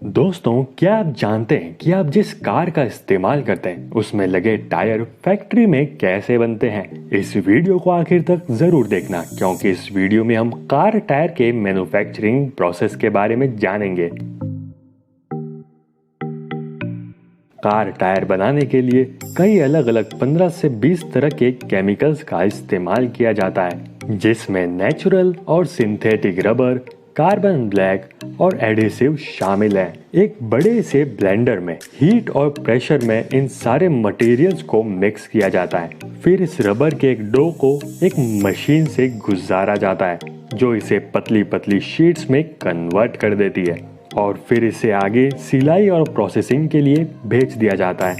दोस्तों, क्या आप जानते हैं कि आप जिस कार का इस्तेमाल करते हैं उसमें लगे टायर फैक्ट्री में कैसे बनते हैं। इस वीडियो को आखिर तक जरूर देखना, क्योंकि इस वीडियो में हम कार टायर के मैन्युफैक्चरिंग प्रोसेस के बारे में जानेंगे। कार टायर बनाने के लिए कई अलग अलग 15 से 20 तरह के केमिकल्स का इस्तेमाल किया जाता है, जिसमें नेचुरल और सिंथेटिक रबर, कार्बन ब्लैक और एडिसिव शामिल हैं। एक बड़े से ब्लेंडर में हीट और प्रेशर में इन सारे मटेरियल्स को मिक्स किया जाता है। फिर इस रबर के एक डो को एक मशीन से गुजारा जाता है, जो इसे पतली पतली शीट्स में कन्वर्ट कर देती है और फिर इसे आगे सिलाई और प्रोसेसिंग के लिए भेज दिया जाता है।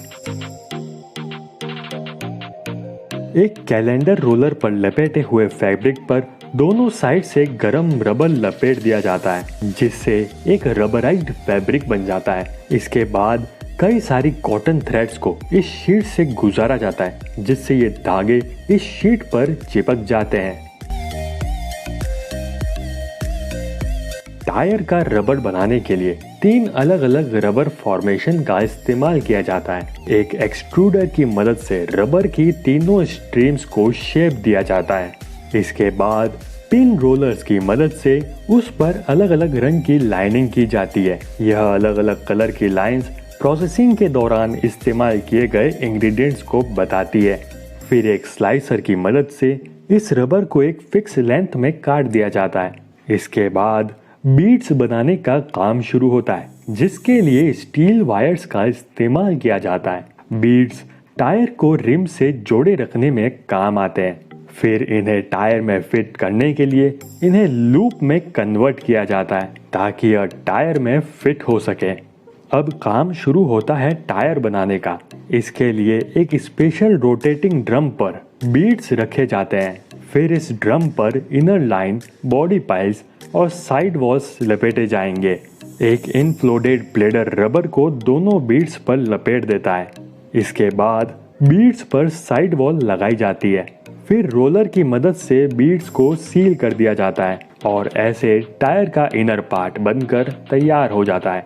एक कैलेंडर रोलर पर लपेटे हुए फैब्रिक पर दोनों साइड से गरम रबर लपेट दिया जाता है, जिससे एक रबराइज्ड फैब्रिक बन जाता है। इसके बाद कई सारी कॉटन थ्रेड्स को इस शीट से गुजारा जाता है, जिससे ये धागे इस शीट पर चिपक जाते हैं। टायर का रबर बनाने के लिए 3 अलग अलग रबर फॉर्मेशन का इस्तेमाल किया जाता है। एक एक्सट्रूडर की मदद से रबर की तीनों स्ट्रीम्स को शेप दिया जाता है। इसके बाद पिन रोलर्स की मदद से उस पर अलग अलग रंग की लाइनिंग की जाती है। यह अलग अलग कलर की लाइंस प्रोसेसिंग के दौरान इस्तेमाल किए गए इंग्रेडिएंट्स को बताती है। फिर एक स्लाइसर की मदद से इस रबर को एक फिक्स लेंथ में काट दिया जाता है। इसके बाद बीड्स बनाने का काम शुरू होता है, जिसके लिए स्टील वायर्स का इस्तेमाल किया जाता है। बीड्स टायर को रिम से जोड़े रखने में काम आते हैं। फिर इन्हें टायर में फिट करने के लिए इन्हें लूप में कन्वर्ट किया जाता है, ताकि यह टायर में फिट हो सके। अब काम शुरू होता है टायर बनाने का। इसके लिए एक स्पेशल रोटेटिंग ड्रम पर बीड्स रखे जाते हैं। फिर इस ड्रम पर इनर लाइन, बॉडी पाइल्स और साइड वॉल्स लपेटे जाएंगे। एक इनफ्लोडेड ब्लेडर रबर को दोनों बीड्स पर लपेट देता है। इसके बाद बीड्स पर साइड वॉल लगाई जाती है। फिर रोलर की मदद से बीड्स को सील कर दिया जाता है और ऐसे टायर का इनर पार्ट बनकर तैयार हो जाता है।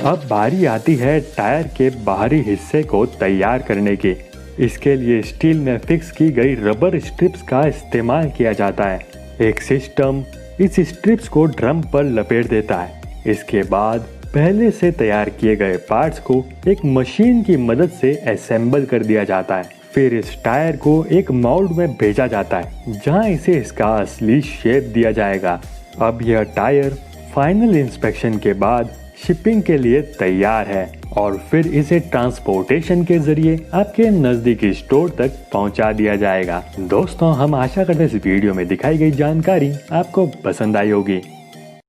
अब बारी आती है टायर के बाहरी हिस्से को तैयार करने की। इसके लिए स्टील में फिक्स की गई रबर स्ट्रिप्स का इस्तेमाल किया जाता है। एक सिस्टम इस स्ट्रिप्स को ड्रम पर लपेट देता है। इसके बाद पहले से तैयार किए गए पार्ट्स को एक मशीन की मदद से असेंबल कर दिया जाता है। फिर इस टायर को एक माउल्ड में भेजा जाता है, जहां इसे इसका असली शेप दिया जाएगा। अब यह टायर फाइनल इंस्पेक्शन के बाद शिपिंग के लिए तैयार है और फिर इसे ट्रांसपोर्टेशन के जरिए आपके नजदीकी स्टोर तक पहुंचा दिया जाएगा। दोस्तों, हम आशा करते हैं इस वीडियो में दिखाई गई जानकारी आपको पसंद आई होगी।